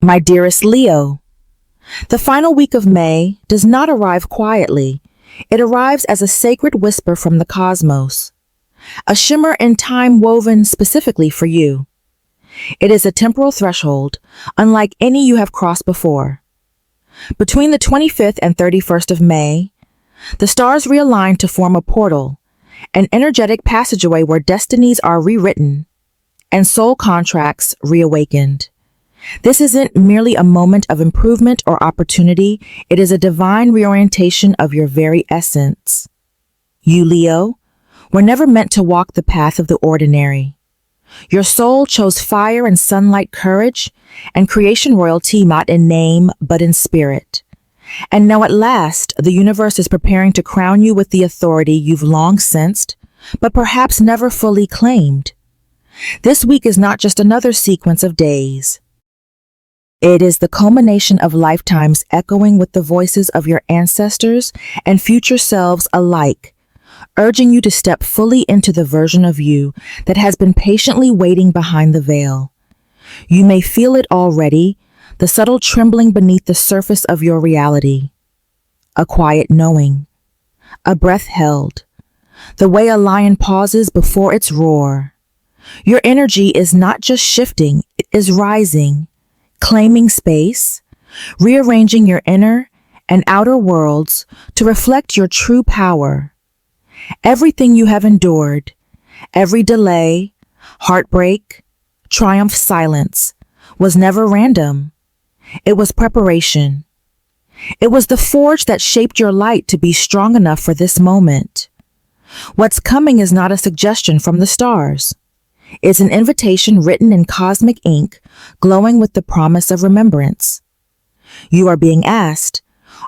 My dearest Leo, the final week of May does not arrive quietly. It arrives as a sacred whisper from the cosmos, a shimmer in time woven specifically for you. It is a temporal threshold, unlike any you have crossed before. Between the 25th and 31st of May, the stars realign to form a portal, an energetic passageway where destinies are rewritten and soul contracts reawakened. This isn't merely a moment of improvement or opportunity, it is a divine reorientation of your very essence. You, Leo, were never meant to walk the path of the ordinary. Your soul chose fire and sunlight courage and creation royalty not in name but in spirit. And now at last, the universe is preparing to crown you with the authority you've long sensed, but perhaps never fully claimed. This week is not just another sequence of days. It is the culmination of lifetimes echoing with the voices of your ancestors and future selves alike, urging you to step fully into the version of you that has been patiently waiting behind the veil. You may feel it already, the subtle trembling beneath the surface of your reality. A quiet knowing, a breath held, the way a lion pauses before its roar. Your energy is not just shifting, it is rising, claiming space, rearranging your inner and outer worlds to reflect your true power. Everything you have endured, every delay, heartbreak, triumph, silence, was never random. It was preparation. It was the forge that shaped your light to be strong enough for this moment. What's coming is not a suggestion from the stars. It's an invitation written in cosmic ink, glowing with the promise of remembrance. You are being asked,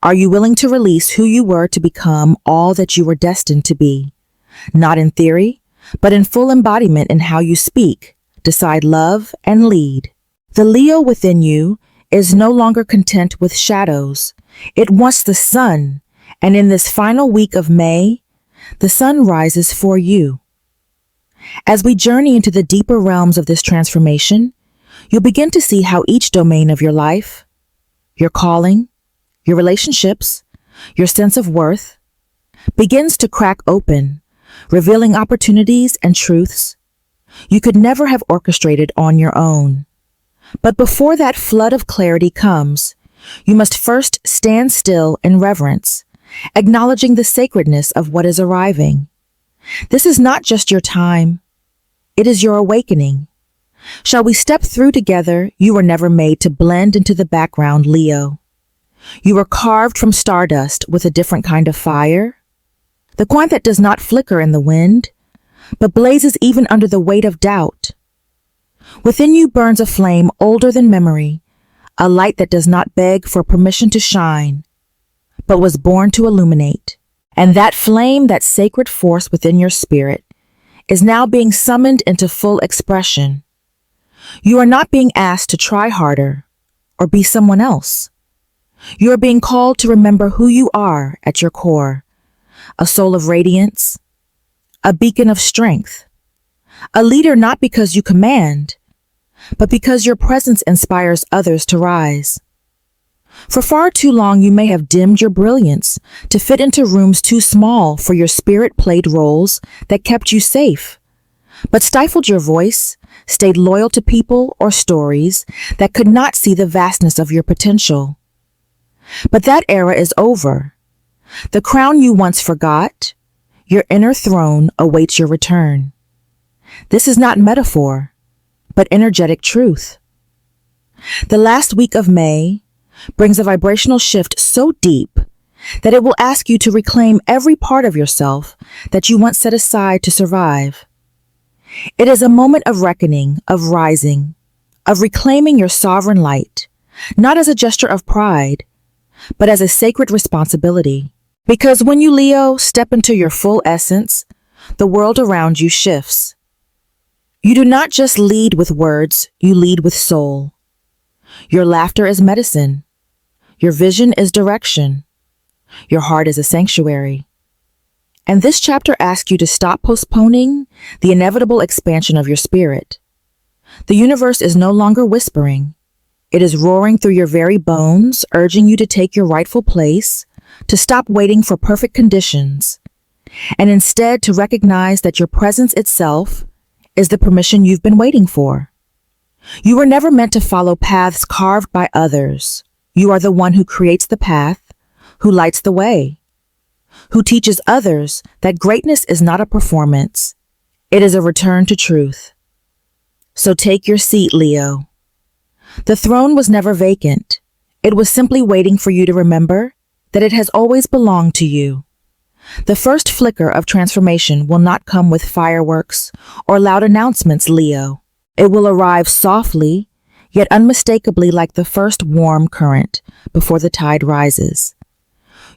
are you willing to release who you were to become all that you were destined to be? Not in theory, but in full embodiment in how you speak, decide, love, and lead. The Leo within you is no longer content with shadows. It wants the sun, and in this final week of May, the sun rises for you. As we journey into the deeper realms of this transformation, you'll begin to see how each domain of your life, your calling, your relationships, your sense of worth, begins to crack open, revealing opportunities and truths you could never have orchestrated on your own. But before that flood of clarity comes, you must first stand still in reverence, acknowledging the sacredness of what is arriving. This is not just your time, it is your awakening. Shall we step through together? You were never made to blend into the background, Leo. You were carved from stardust with a different kind of fire, the kind that does not flicker in the wind, but blazes even under the weight of doubt. Within you burns a flame older than memory, a light that does not beg for permission to shine, but was born to illuminate. And that flame, that sacred force within your spirit, is now being summoned into full expression. You are not being asked to try harder or be someone else. You are being called to remember who you are at your core, a soul of radiance, a beacon of strength, a leader not because you command, but because your presence inspires others to rise. For far too long, you may have dimmed your brilliance to fit into rooms too small for your spirit-played roles that kept you safe, but stifled your voice, stayed loyal to people or stories that could not see the vastness of your potential. But that era is over. The crown you once forgot, your inner throne, awaits your return. This is not metaphor, but energetic truth. The last week of May brings a vibrational shift so deep that it will ask you to reclaim every part of yourself that you once set aside to survive. It is a moment of reckoning, of rising, of reclaiming your sovereign light, not as a gesture of pride, but as a sacred responsibility. Because when you, Leo, step into your full essence, the world around you shifts. You do not just lead with words, you lead with soul. Your laughter is medicine. Your vision is direction. Your heart is a sanctuary. And this chapter asks you to stop postponing the inevitable expansion of your spirit. The universe is no longer whispering. It is roaring through your very bones, urging you to take your rightful place, to stop waiting for perfect conditions, and instead to recognize that your presence itself is the permission you've been waiting for. You were never meant to follow paths carved by others. You are the one who creates the path, who lights the way, who teaches others that greatness is not a performance. It is a return to truth. So take your seat, Leo. The throne was never vacant. It was simply waiting for you to remember that it has always belonged to you. The first flicker of transformation will not come with fireworks or loud announcements, Leo. It will arrive softly, yet unmistakably like the first warm current before the tide rises.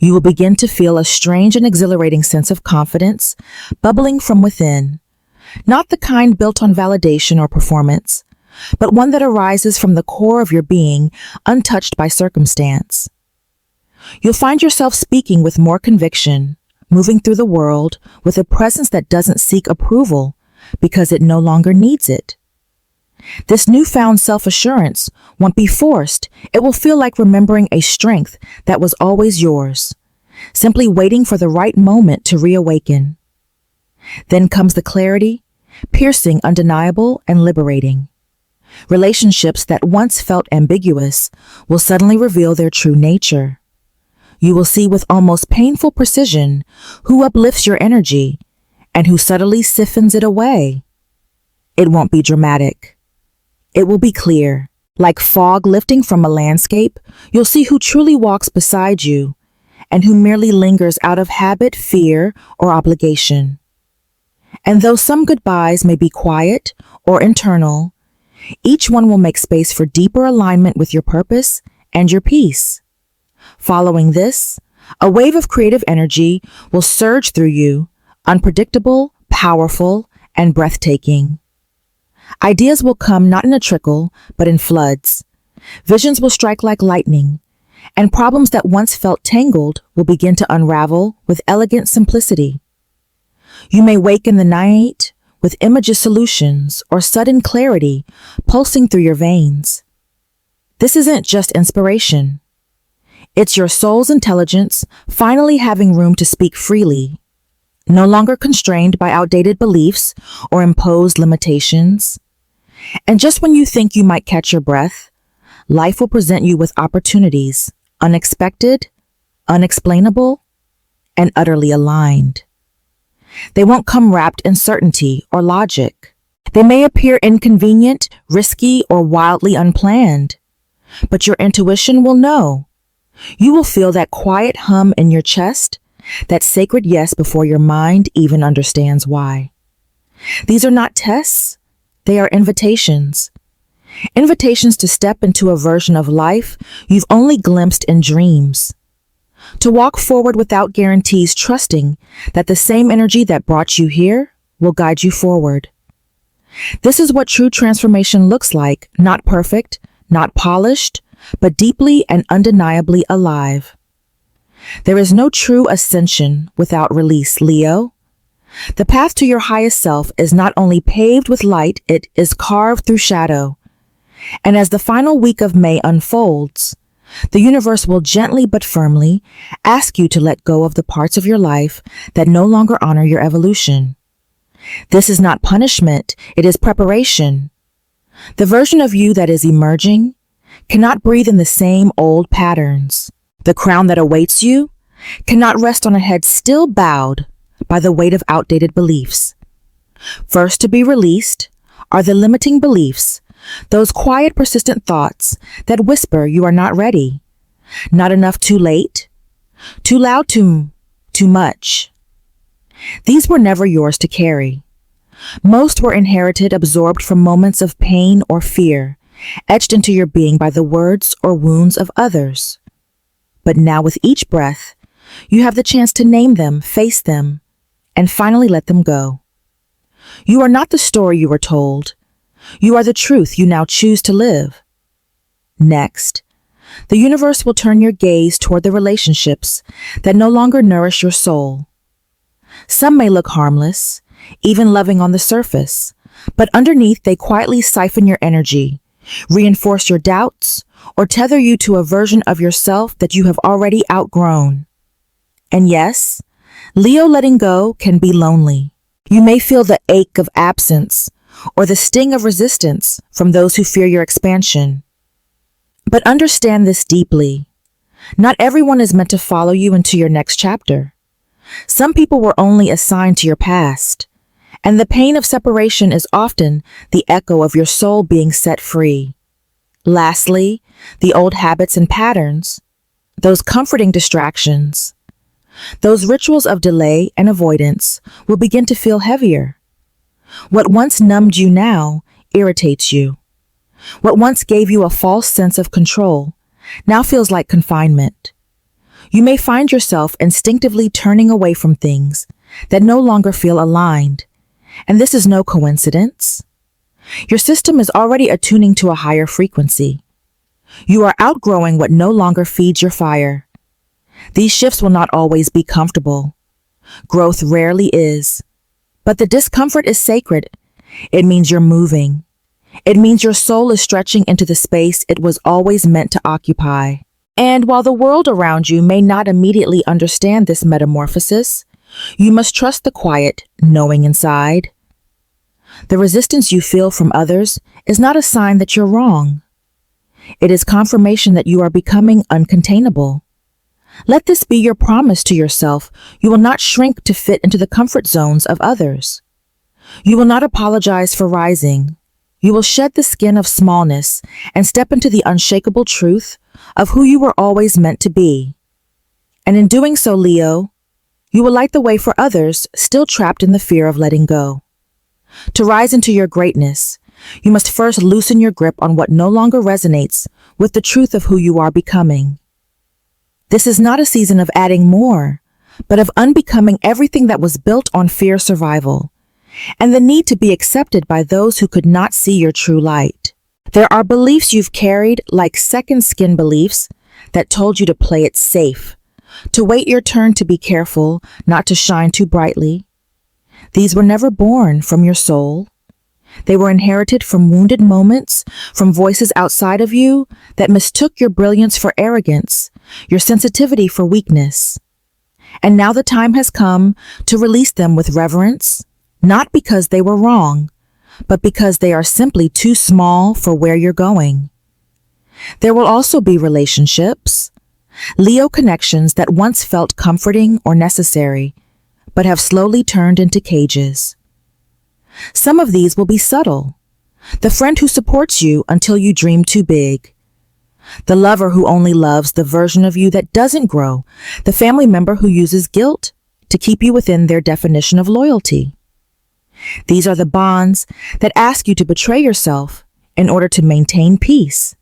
You will begin to feel a strange and exhilarating sense of confidence bubbling from within, not the kind built on validation or performance, but one that arises from the core of your being, untouched by circumstance. You'll find yourself speaking with more conviction, moving through the world with a presence that doesn't seek approval because it no longer needs it. This newfound self-assurance won't be forced. It will feel like remembering a strength that was always yours, simply waiting for the right moment to reawaken. Then comes the clarity, piercing, undeniable, and liberating. Relationships that once felt ambiguous will suddenly reveal their true nature. You will see with almost painful precision who uplifts your energy and who subtly siphons it away. It won't be dramatic. It will be clear. Like fog lifting from a landscape, you'll see who truly walks beside you and who merely lingers out of habit, fear, or obligation. And though some goodbyes may be quiet or internal, each one will make space for deeper alignment with your purpose and your peace. Following this, a wave of creative energy will surge through you, unpredictable, powerful, and breathtaking. Ideas will come not in a trickle, but in floods. Visions will strike like lightning, and problems that once felt tangled will begin to unravel with elegant simplicity. You may wake in the night with images solutions or sudden clarity pulsing through your veins. This isn't just inspiration. It's your soul's intelligence finally having room to speak freely, no longer constrained by outdated beliefs or imposed limitations. And just when you think you might catch your breath, life will present you with opportunities, unexpected, unexplainable, and utterly aligned. They won't come wrapped in certainty or logic. They may appear inconvenient, risky, or wildly unplanned, but your intuition will know. You will feel that quiet hum in your chest, that sacred yes before your mind even understands why. These are not tests, they are invitations. Invitations to step into a version of life you've only glimpsed in dreams. To walk forward without guarantees, trusting that the same energy that brought you here will guide you forward. This is what true transformation looks like, not perfect, not polished, but deeply and undeniably alive. There is no true ascension without release, Leo. The path to your highest self is not only paved with light, it is carved through shadow. And as the final week of May unfolds, the universe will gently but firmly ask you to let go of the parts of your life that no longer honor your evolution. This is not punishment, it is preparation. The version of you that is emerging cannot breathe in the same old patterns. The crown that awaits you cannot rest on a head still bowed by the weight of outdated beliefs. First to be released are the limiting beliefs, those quiet, persistent thoughts that whisper you are not ready, not enough too late, too loud, too much. These were never yours to carry. Most were inherited, absorbed from moments of pain or fear, etched into your being by the words or wounds of others. But now with each breath, you have the chance to name them, face them, and finally let them go. You are not the story you were told. You are the truth you now choose to live. Next, the universe will turn your gaze toward the relationships that no longer nourish your soul. Some may look harmless, even loving on the surface, but underneath they quietly siphon your energy, reinforce your doubts, or tether you to a version of yourself that you have already outgrown. And yes, Leo letting go can be lonely. You may feel the ache of absence or the sting of resistance from those who fear your expansion. But understand this deeply. Not everyone is meant to follow you into your next chapter. Some people were only assigned to your past, and the pain of separation is often the echo of your soul being set free. Lastly, the old habits and patterns, those comforting distractions, those rituals of delay and avoidance will begin to feel heavier. What once numbed you now irritates you. What once gave you a false sense of control now feels like confinement. You may find yourself instinctively turning away from things that no longer feel aligned, and this is no coincidence. Your system is already attuning to a higher frequency. You are outgrowing what no longer feeds your fire. These shifts will not always be comfortable. Growth rarely is. But the discomfort is sacred. It means you're moving. It means your soul is stretching into the space it was always meant to occupy. And while the world around you may not immediately understand this metamorphosis, you must trust the quiet knowing inside. The resistance you feel from others is not a sign that you're wrong. It is confirmation that you are becoming uncontainable. Let this be your promise to yourself. You will not shrink to fit into the comfort zones of others. You will not apologize for rising. You will shed the skin of smallness and step into the unshakable truth of who you were always meant to be. And in doing so, Leo, you will light the way for others still trapped in the fear of letting go. To rise into your greatness, you must first loosen your grip on what no longer resonates with the truth of who you are becoming. This is not a season of adding more, but of unbecoming everything that was built on fear survival and the need to be accepted by those who could not see your true light. There are beliefs you've carried, like second skin beliefs, that told you to play it safe, to wait your turn to be careful, not to shine too brightly. These were never born from your soul. They were inherited from wounded moments, from voices outside of you that mistook your brilliance for arrogance, your sensitivity for weakness. And now the time has come to release them with reverence, not because they were wrong, but because they are simply too small for where you're going. There will also be relationships, Leo connections that once felt comforting or necessary, but have slowly turned into cages. Some of these will be subtle. The friend who supports you until you dream too big. The lover who only loves the version of you that doesn't grow. The family member who uses guilt to keep you within their definition of loyalty. These are the bonds that ask you to betray yourself in order to maintain peace.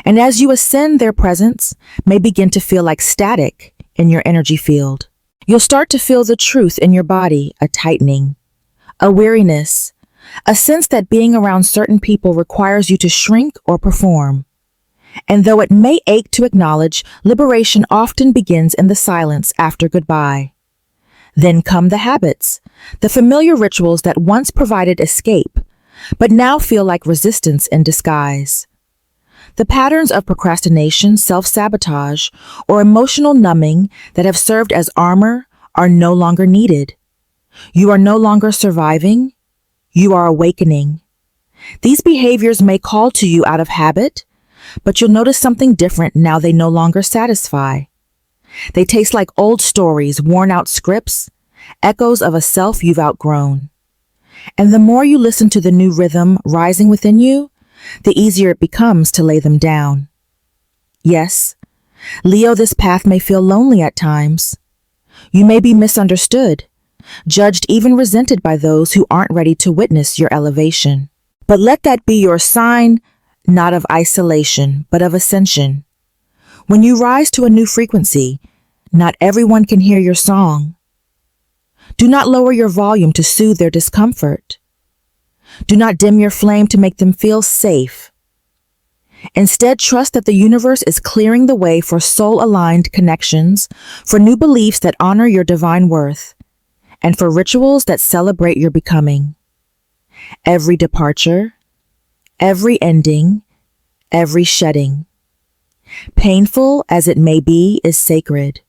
And as you ascend, their presence may begin to feel like static in your energy field. You'll start to feel the truth in your body, a tightening, a weariness, a sense that being around certain people requires you to shrink or perform. And though it may ache to acknowledge, liberation often begins in the silence after goodbye. Then come the habits, the familiar rituals that once provided escape, but now feel like resistance in disguise. The patterns of procrastination, self-sabotage, or emotional numbing that have served as armor are no longer needed. You are no longer surviving, you are awakening. These behaviors may call to you out of habit, but you'll notice something different now they no longer satisfy. They taste like old stories, worn-out scripts, echoes of a self you've outgrown. And the more you listen to the new rhythm rising within you, the easier it becomes to lay them down. Yes, Leo, this path may feel lonely at times. You may be misunderstood, judged, even resented by those who aren't ready to witness your elevation. But let that be your sign, not of isolation, but of ascension. When you rise to a new frequency, not everyone can hear your song. Do not lower your volume to soothe their discomfort. Do not dim your flame to make them feel safe. Instead, trust that the universe is clearing the way for soul-aligned connections, for new beliefs that honor your divine worth, and for rituals that celebrate your becoming. Every departure, every ending, every shedding. Painful as it may be is sacred.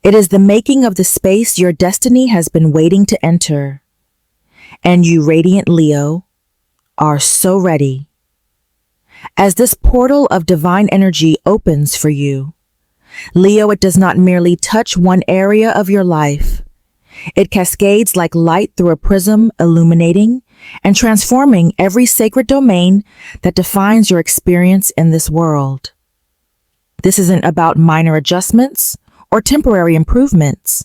It is the making of the space your destiny has been waiting to enter. And you, radiant Leo, are so ready. As this portal of divine energy opens for you, Leo, it does not merely touch one area of your life. It cascades like light through a prism, illuminating and transforming every sacred domain that defines your experience in this world. This isn't about minor adjustments or temporary improvements.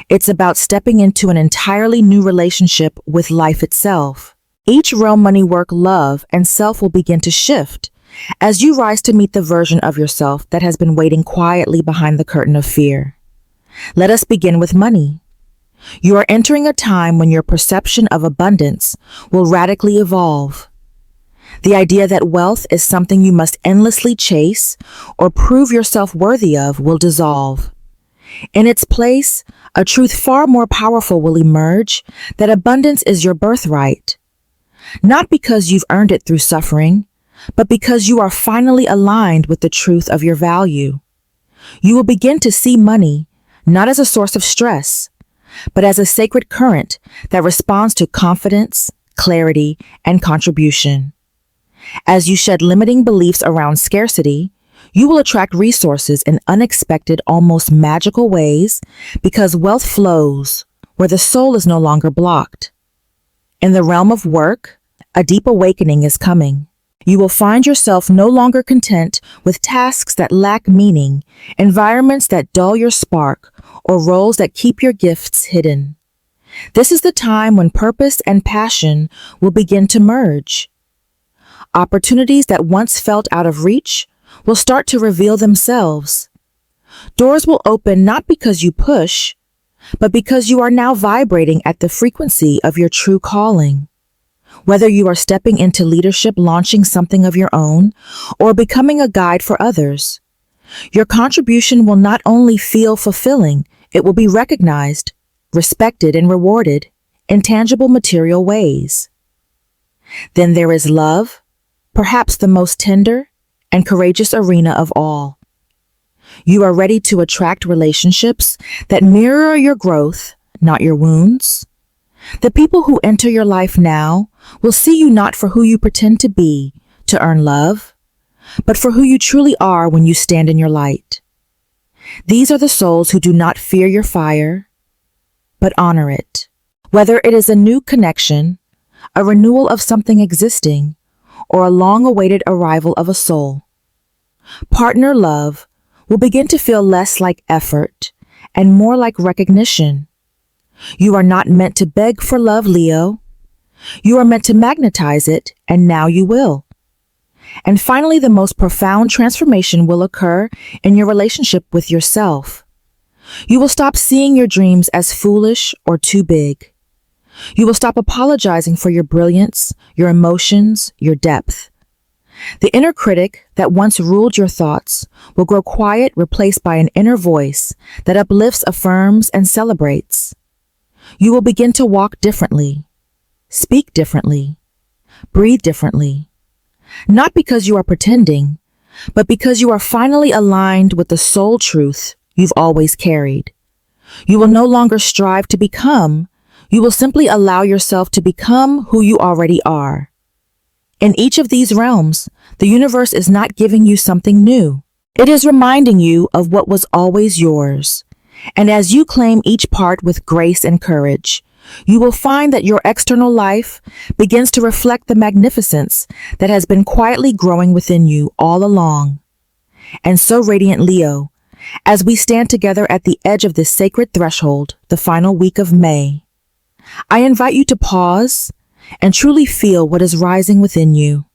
It's about stepping into an entirely new relationship with life itself. Each realm, money, work, love, and self will begin to shift as you rise to meet the version of yourself that has been waiting quietly behind the curtain of fear. Let us begin with money. You are entering a time when your perception of abundance will radically evolve. The idea that wealth is something you must endlessly chase or prove yourself worthy of will dissolve. In its place, a truth far more powerful will emerge, that abundance is your birthright. Not because you've earned it through suffering, but because you are finally aligned with the truth of your value. You will begin to see money not as a source of stress, but as a sacred current that responds to confidence, clarity, and contribution. As you shed limiting beliefs around scarcity, you will attract resources in unexpected, almost magical ways because wealth flows where the soul is no longer blocked. In the realm of work, a deep awakening is coming. You will find yourself no longer content with tasks that lack meaning, environments that dull your spark, or roles that keep your gifts hidden. This is the time when purpose and passion will begin to merge. Opportunities that once felt out of reach will start to reveal themselves. Doors will open not because you push, but because you are now vibrating at the frequency of your true calling. Whether you are stepping into leadership, launching something of your own, or becoming a guide for others, your contribution will not only feel fulfilling, it will be recognized, respected, and rewarded in tangible material ways. Then there is love, perhaps the most tender and courageous arena of all. You are ready to attract relationships that mirror your growth, not your wounds. The people who enter your life now will see you not for who you pretend to be to earn love, but for who you truly are when you stand in your light. These are the souls who do not fear your fire, but honor it. Whether it is a new connection, a renewal of something existing, or a long-awaited arrival of a soul, partner love will begin to feel less like effort and more like recognition. You are not meant to beg for love, Leo. You are meant to magnetize it, and now you will. And finally, the most profound transformation will occur in your relationship with yourself. You will stop seeing your dreams as foolish or too big. You will stop apologizing for your brilliance, your emotions, your depth. The inner critic that once ruled your thoughts will grow quiet, replaced by an inner voice that uplifts, affirms, and celebrates. You will begin to walk differently, speak differently, breathe differently. Not because you are pretending, but because you are finally aligned with the soul truth you've always carried. You will no longer strive to become, you will simply allow yourself to become who you already are. In each of these realms, the universe is not giving you something new. It is reminding you of what was always yours. And as you claim each part with grace and courage, you will find that your external life begins to reflect the magnificence that has been quietly growing within you all along. And so, radiant Leo, as we stand together at the edge of this sacred threshold, the final week of May, I invite you to pause and truly feel what is rising within you.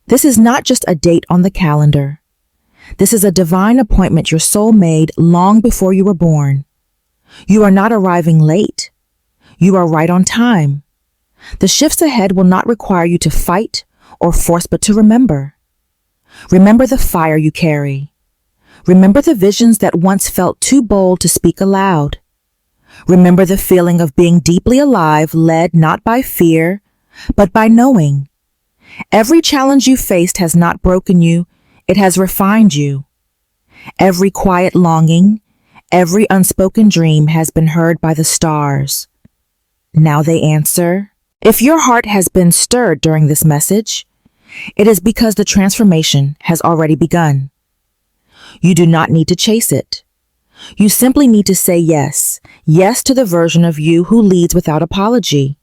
This is not just a date on the calendar. This is a divine appointment your soul made long before you were born. You are not arriving late. You are right on time. The shifts ahead will not require you to fight or force, but to remember. Remember the fire you carry. Remember the visions that once felt too bold to speak aloud. Remember the feeling of being deeply alive, led not by fear, but by knowing. Every challenge you faced has not broken you, it has refined you. Every quiet longing, every unspoken dream has been heard by the stars. Now they answer. If your heart has been stirred during this message, it is because the transformation has already begun. You do not need to chase it. You simply need to say yes. Yes to the version of you who leads without apology.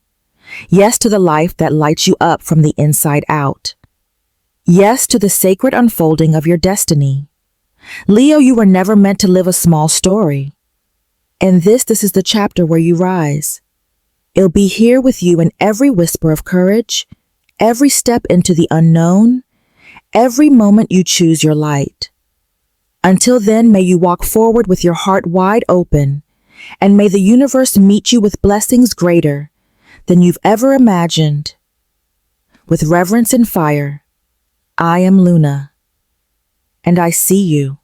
Yes to the life that lights you up from the inside out. Yes to the sacred unfolding of your destiny. Leo, you were never meant to live a small story. And this is the chapter where you rise. It'll be here with you in every whisper of courage, every step into the unknown, every moment you choose your light. Until then, may you walk forward with your heart wide open, and may the universe meet you with blessings greater than you've ever imagined. With reverence and fire, I am Luna, and I see you.